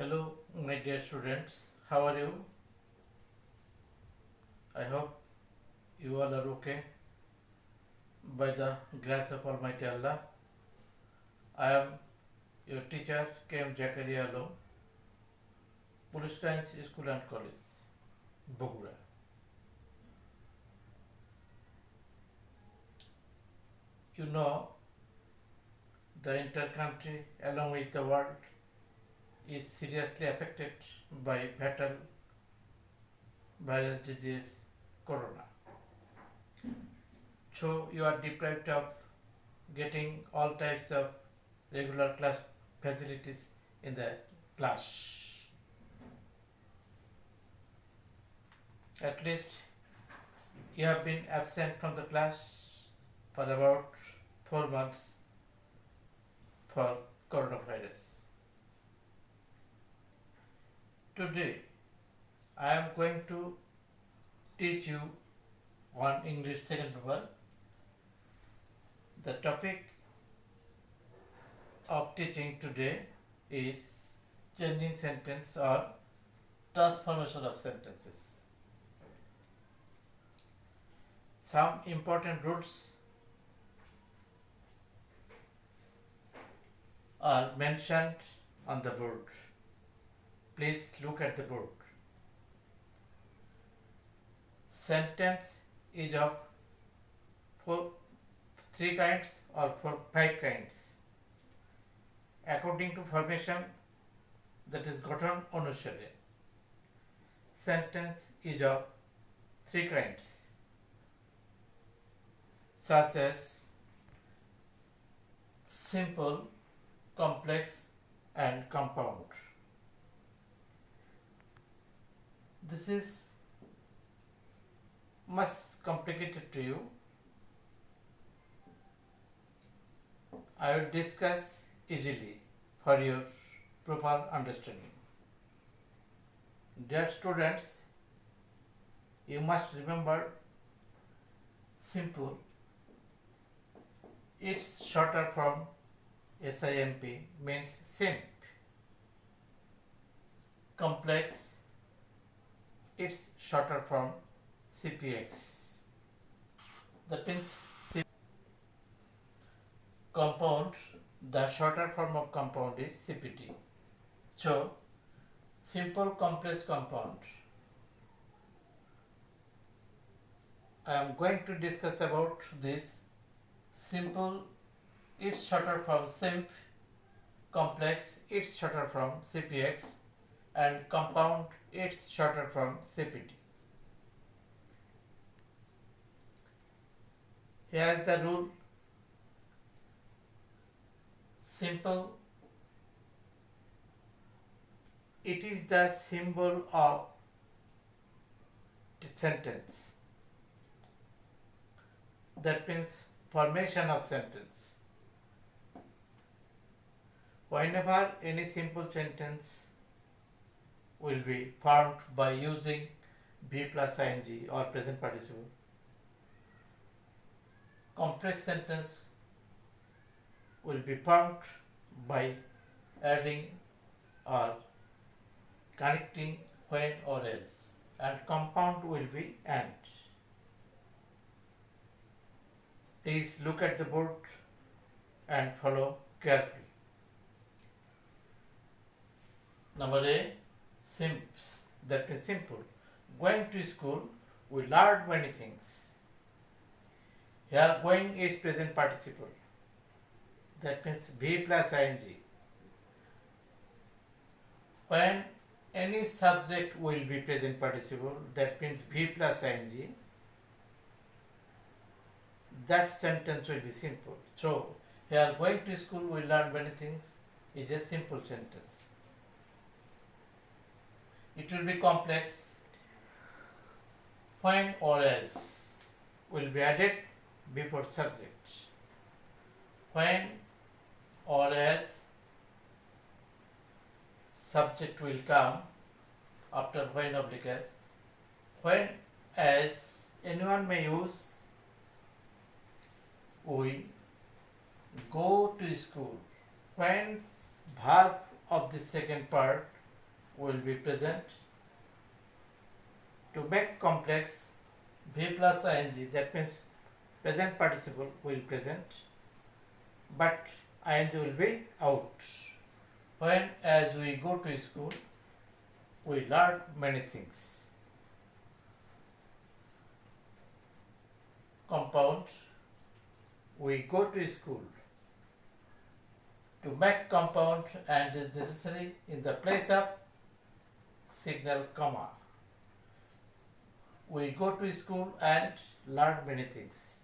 Hello, my dear students. How are you? I hope you all are okay. By the grace of Almighty Allah, I am your teacher K.M. Jakaria Alom, Police Science School and College, Bogura. You know, the entire country, along with the world, is seriously affected by fatal viral disease corona. So you are deprived of getting all types of regular class facilities in the class. At least you have been absent from the class for about 4 months for coronavirus. Today I am going to teach you one English second paper. The topic of teaching today is changing sentence or transformation of sentences. Some important rules are mentioned on the board. Please look at the board. Sentence is of three kinds or five kinds according to formation, that is গঠন অনুসারে. Sentence is of three kinds such as simple, complex and compound. This is much complicated to you. I will discuss easily for your proper understanding. Dear students, you must remember simple. It's shorter from SIMP, means simp. Complex, it's shorter from CPX. That means compound, the shorter form of compound is CPT. So, simple complex compound. I am going to discuss about this. Simple, it's shorter from simp. Complex, it's shorter from CPX. And compound, it's shorter from CPT. Here is the rule. Simple, it is the symbol of the sentence. That means formation of sentence. Whenever any simple sentence will be formed by using be plus ing or present participle, complex sentence will be formed by adding or connecting when or else, and compound will be and. Please look at the board and follow carefully. Number A, simps, that is simple. Going to school, we learned many things. Here going is present participle. That means be plus ing. When any subject will be present participle, that means be plus ing, that sentence will be simple. So, here going to school, we learn many things, is a simple sentence. It will be complex. When or as will be added before subject. When or as subject will come after when oblique as. When as anyone may use we go to school. When verb of the second part will be present. To make complex, V plus ing, that means present participle will present, but ing will be out. When as we go to school, we learn many things. Compound, we go to school. To make compound and is necessary in the place of signal comma. We go to school and learn many things.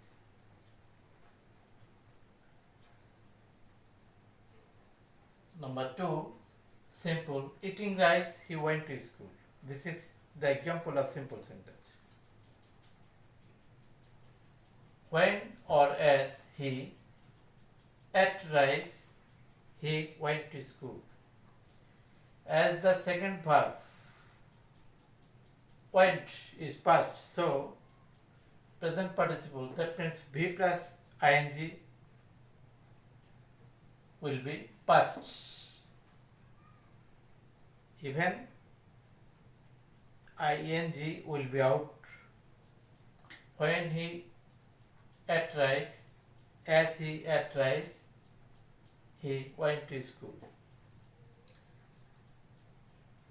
Number 2, simple. Eating rice, he went to school. This is the example of simple sentence. When or as he ate rice, he went to school. As the second verb, went is past, so present participle, that means V plus ing will be past. Even ing will be out. When he ate rice, as he ate rice, he went to school.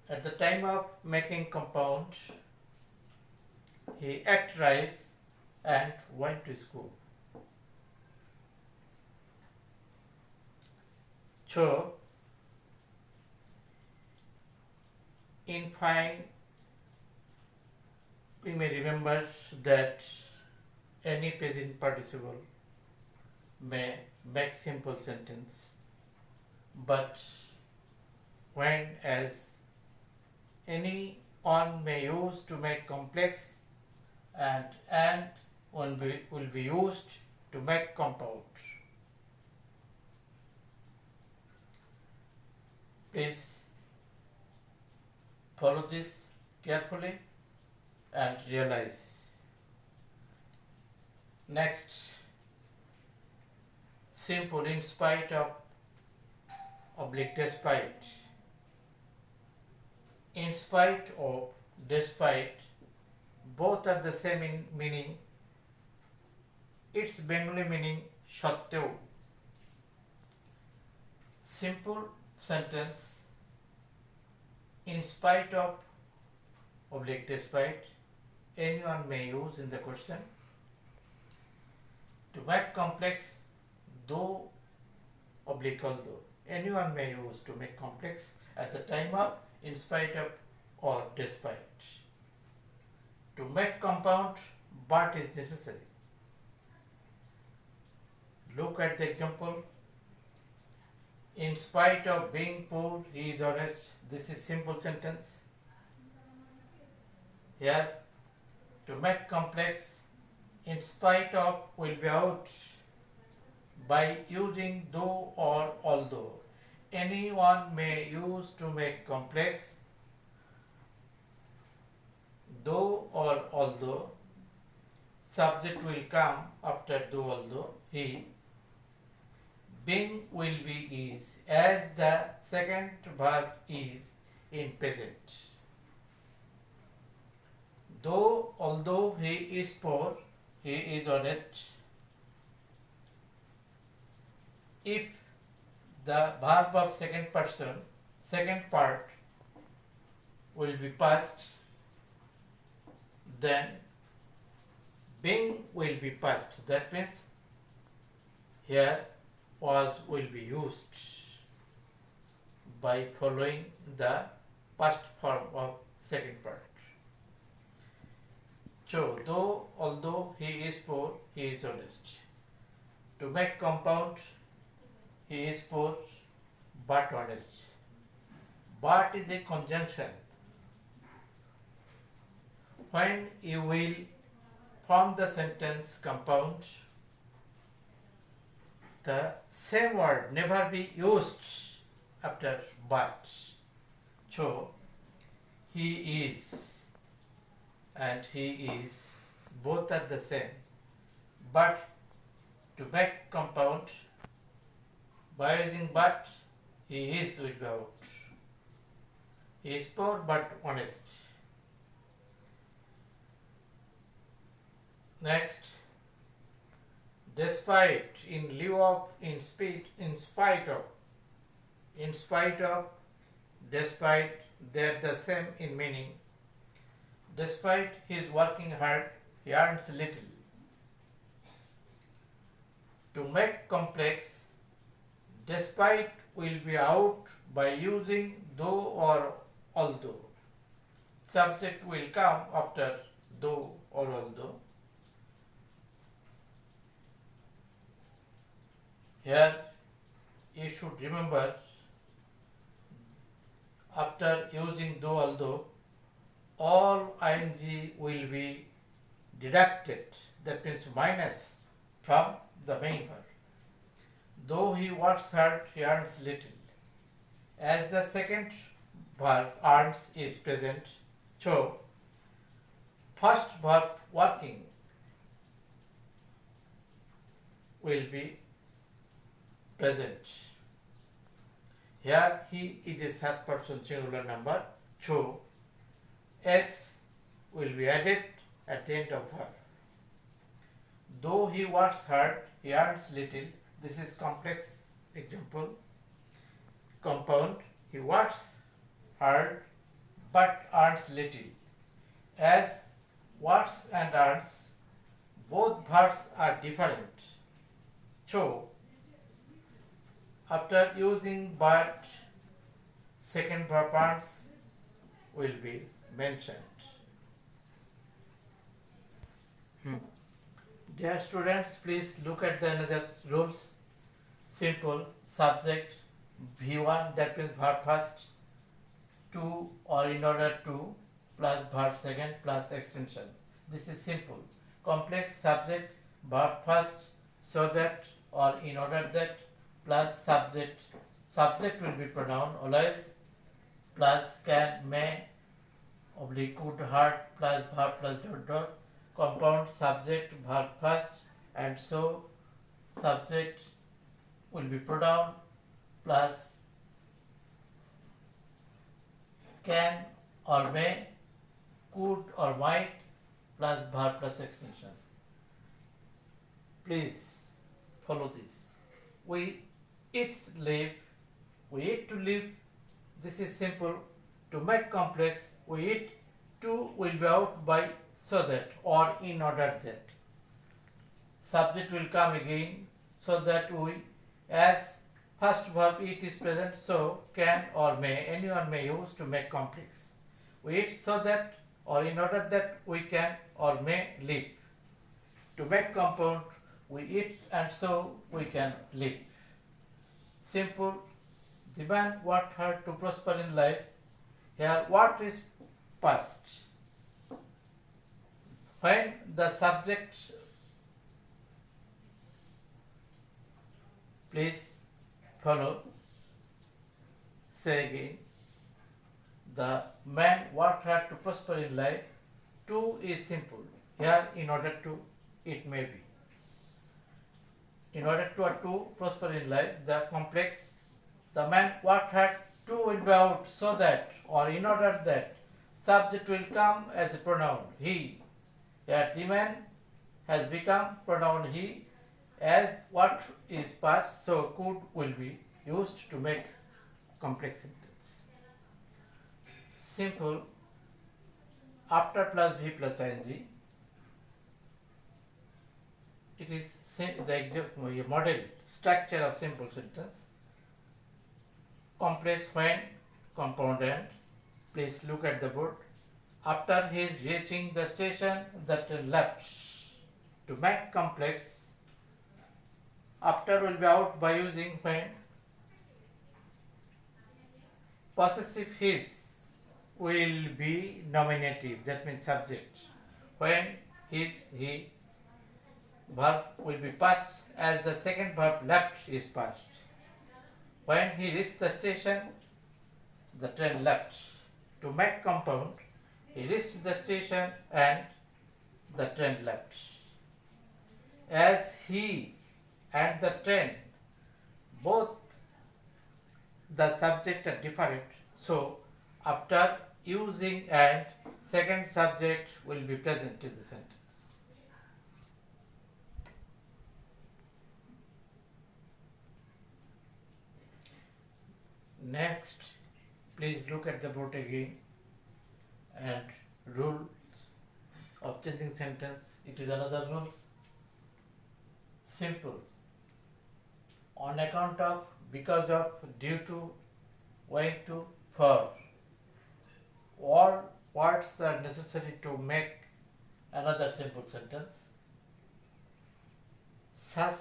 At the time of making compound, he ate rice and went to school. So, in fine, we may remember that any present participle may make simple sentence, but when as any on may use to make complex and will be used to make compound. Please follow this carefully and realize. Next, simple in spite of oblique despite. In spite of, despite, both are the same in meaning. Its Bengali meaning সত্ত্বেও. Simple sentence, in spite of oblique despite, anyone may use in the question. To make complex, though oblique although, anyone may use to make complex at the time of in spite of or despite. To make compound, but is necessary. Look at the example. In spite of being poor, he is honest. This is simple sentence. Here, to make complex, in spite of will be out by using though or although. Anyone may use to make complex, though or although. Subject will come after though although. He. Being will be is, as the second verb is in present. Though although he is poor, he is honest. If the verb of second person, second part will be past, then being will be past. That means here was will be used by following the past form of second part. So, though although he is poor, he is honest. To make compound, he is poor but honest. But is a conjunction. When you will form the sentence compound, the same word never be used after but. So, he is and he is both are the same. But to make compound, by using but, he is will be out. He is poor but honest. Next, despite, in lieu of, in spite of, despite, they are the same in meaning. Despite he is working hard, he earns little. To make complex, despite will be out by using though or although. Subject will come after though or although. Here you should remember, after using though although, all ing will be deducted, that means minus, from the main verb. Though he works hard, he earns little. As the second verb earns is present, so first verb working will be present. Here he is a third person singular number, so s will be added at the end of verb. Though he works hard, he earns little. This is complex example. Compound, he works hard but earns little. As works and earns, both verbs are different. So, after using but, second verb earns will be mentioned. Dear students, please look at the another rules. Simple, subject V1, that means verb first, to or in order to, plus verb second plus extension. This is simple. Complex, subject verb first, so that or in order that, plus subject. Subject will be pronoun always, plus can, may, oblique could, heart, plus verb plus dot dot. Compound, subject verb first, and so subject will be pronoun plus can or may, could or might, plus verb plus extension. Please follow this. We eat, live. We eat to live. This is simple. To make complex, we eat to will be out by so that or in order that. Subject will come again, so that we, as first verb eat is present, so can or may, anyone may use to make complex. We eat so that or in order that we can or may live. To make compound, we eat and so we can live. Simple. The man worked hard to prosper in life. Here what is past? When the subject, please follow, say again, the man worked hard to prosper in life. To is simple. Here in order to, it may be. In order to or to prosper in life, the complex, the man worked hard to will be out so that or in order that, subject will come as a pronoun he. Here the man has become pronoun he, as what is past, so could will be used to make complex sentence. Simple. After plus v plus ing, it is the model structure of simple sentence. Complex when, compound and. Please look at the board. After he is reaching the station, the train left. To make complex, after will be out by using when. Possessive his will be nominative, that means subject. When his, he, verb will be past, as the second verb left is past. When he reached the station, the train left. To make compound, he reached the station and the train left. As he and the train, both the subject are different, so after using and second subject will be present in the sentence. Next, please look at the board again and rules of changing sentence. It is another rules. Simple. On account of, because of, due to, owing to, for. All words are necessary to make another simple sentence. Such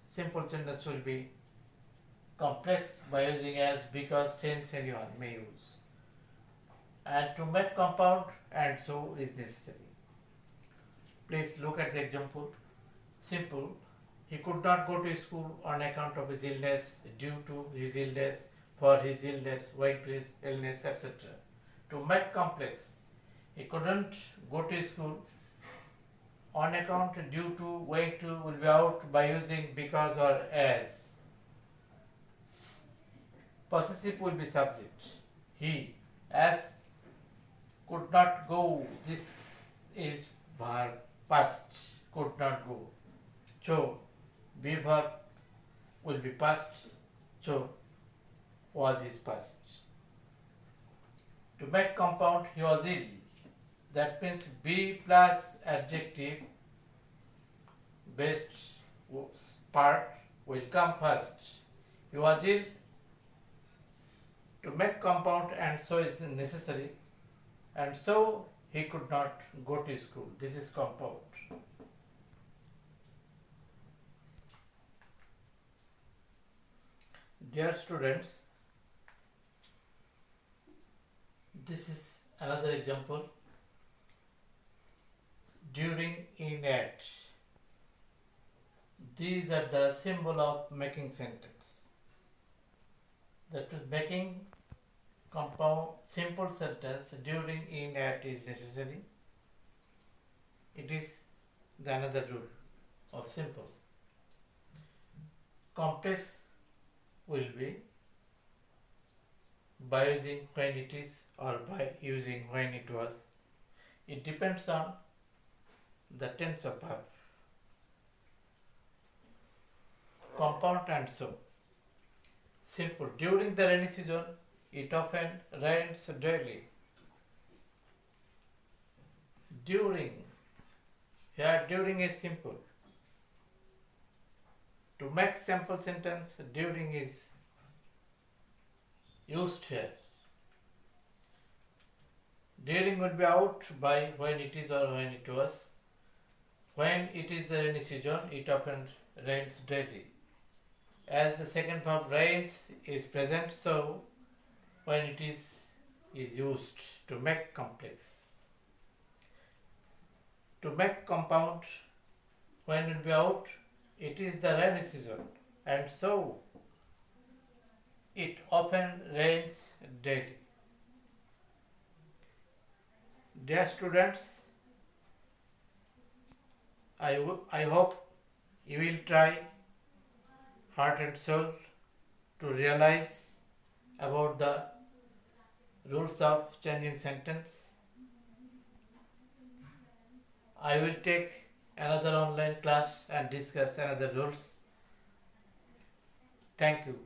simple sentence will be complex by using as, because, since anyone may use. And to make compound and so is necessary. Please look at the example. Simple. He could not go to school on account of his illness, due to his illness, for his illness, owing to his illness, etc. To make complex. He couldn't go to school on account, due to, owing to will be out by using because or as. Possessive will be subject. He, as, could not go. This is verb past. Could not go. Cho, be verb will be past. Cho, was is past. To make compound, he was ill. That means be plus adjective based part will come first. He was ill. To make compound and so is necessary, and so he could not go to school. This is compound. Dear students, this is another example. During, in, at. These are the symbol of making sentence. That is, making compound simple sentence during, in, at is necessary. It is the another rule of simple. Complex will be by using when it is or by using when it was. It depends on the tense of verb. Compound and so. Simple. During the rainy season, it often rains daily. During. Here, during is simple. To make simple sentence, during is used here. During will be out by when it is or when it was. When it is the rainy season, it often rains daily. As the second verb rains is present, so when it is used to make complex. To make compound, when it will be out, it is the rainy season, and so it often rains daily. Dear students, I hope you will try heart and soul to realize about the rules of changing sentence. I will take another online class and discuss another rules. Thank you.